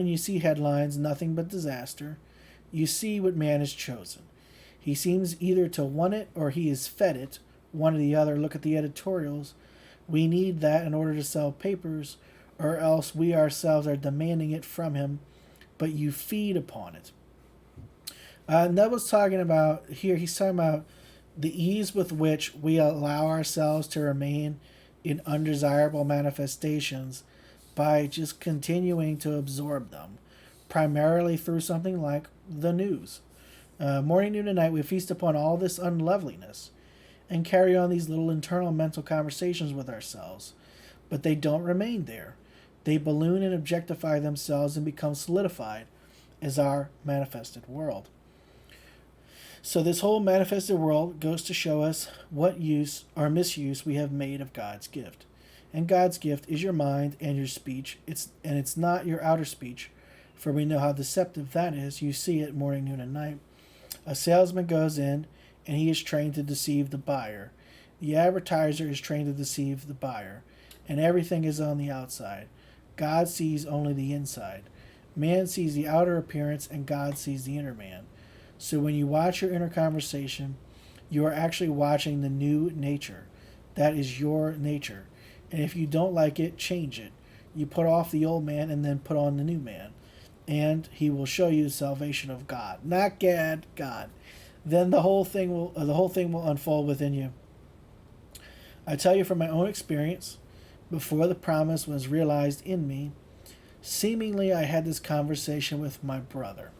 you see headlines, nothing but disaster. You see what man has chosen. He seems either to want it or he is fed it, one or the other. Look at the editorials. We need that in order to sell papers, or else we ourselves are demanding it from him, but you feed upon it. Neville's talking about here, he's talking about the ease with which we allow ourselves to remain in undesirable manifestations by just continuing to absorb them, primarily through something like the news. Morning, noon, and night, we feast upon all this unloveliness and carry on these little internal mental conversations with ourselves. But they don't remain there. They balloon and objectify themselves and become solidified as our manifested world. So, this whole manifested world goes to show us what use or misuse we have made of God's gift. And God's gift is your mind and your speech. It's not your outer speech, for we know how deceptive that is. You see it morning, noon, and night. A salesman goes in and he is trained to deceive the buyer. The advertiser is trained to deceive the buyer. And everything is on the outside. God sees only the inside. Man sees the outer appearance and God sees the inner man. So when you watch your inner conversation, you are actually watching the new nature. That is your nature. And if you don't like it, change it. You put off the old man and then put on the new man. And he will show you the salvation of God. Not Gad, God. Then the whole thing will unfold within you. I tell you from my own experience, before the promise was realized in me, seemingly I had this conversation with my brother.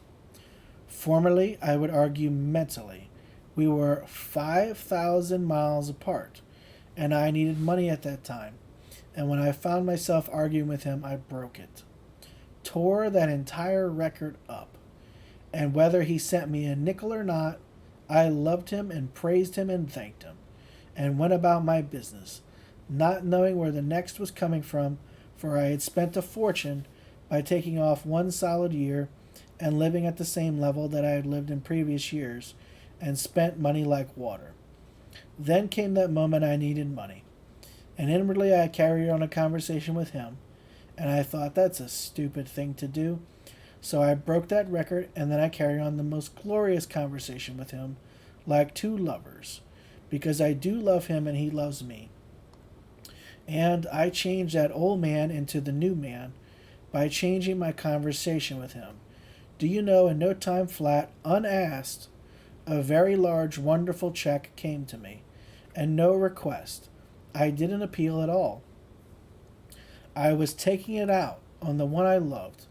Formerly, I would argue mentally. We were 5,000 miles apart, and I needed money at that time. And when I found myself arguing with him, I broke it. Tore that entire record up. And whether he sent me a nickel or not, I loved him and praised him and thanked him, and went about my business, not knowing where the next was coming from, for I had spent a fortune by taking off one solid year and living at the same level that I had lived in previous years, and spent money like water. Then came that moment I needed money, and inwardly I carried on a conversation with him, and I thought that's a stupid thing to do. So I broke that record, and then I carried on the most glorious conversation with him, like two lovers, because I do love him and he loves me. And I changed that old man into the new man by changing my conversation with him. Do you know, in no time flat, unasked, a very large, wonderful check came to me, and no request. I didn't appeal at all. I was taking it out on the one I loved,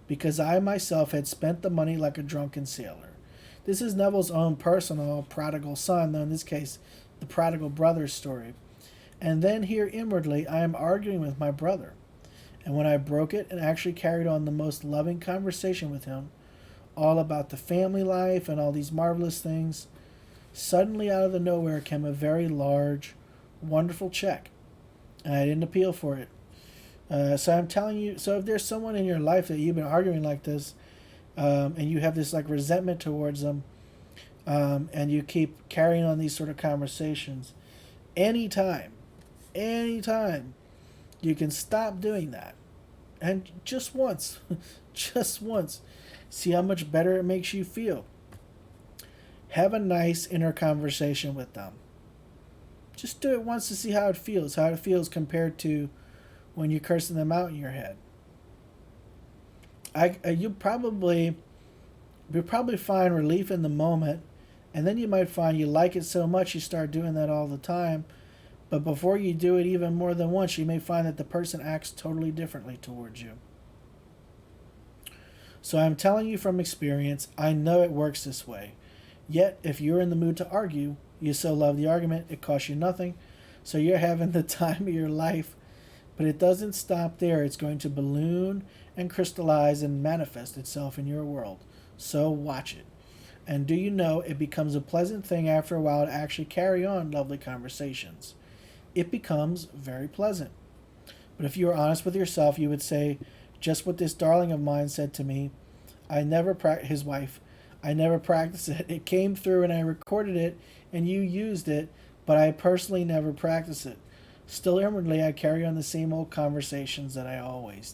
because I myself had spent the money like a drunken sailor. This is Neville's own personal prodigal son, though in this case, the prodigal brother's story. And then here inwardly, I am arguing with my brother. And when I broke it and actually carried on the most loving conversation with him, all about the family life and all these marvelous things, suddenly out of the nowhere came a very large, wonderful check. And I didn't appeal for it. So I'm telling you, so if there's someone in your life that you've been arguing like this, and you have this like resentment towards them, and you keep carrying on these sort of conversations, anytime, anytime, you can stop doing that. And just once, just once, see how much better it makes you feel. Have a nice inner conversation with them. Just do it once to see how it feels compared to when you're cursing them out in your head. You'll probably find relief in the moment, and then you might find you like it so much you start doing that all the time. But before you do it even more than once, you may find that the person acts totally differently towards you. So I'm telling you from experience, I know it works this way. Yet, if you're in the mood to argue, you so love the argument, it costs you nothing, so you're having the time of your life. But it doesn't stop there. It's going to balloon and crystallize and manifest itself in your world. So watch it. And do you know, it becomes a pleasant thing after a while to actually carry on lovely conversations. It becomes very pleasant. But if you were honest with yourself, you would say, just what this darling of mine said to me. His wife, I never practiced it. It came through and I recorded it and you used it, but I personally never practiced it. Still inwardly, I carry on the same old conversations that I always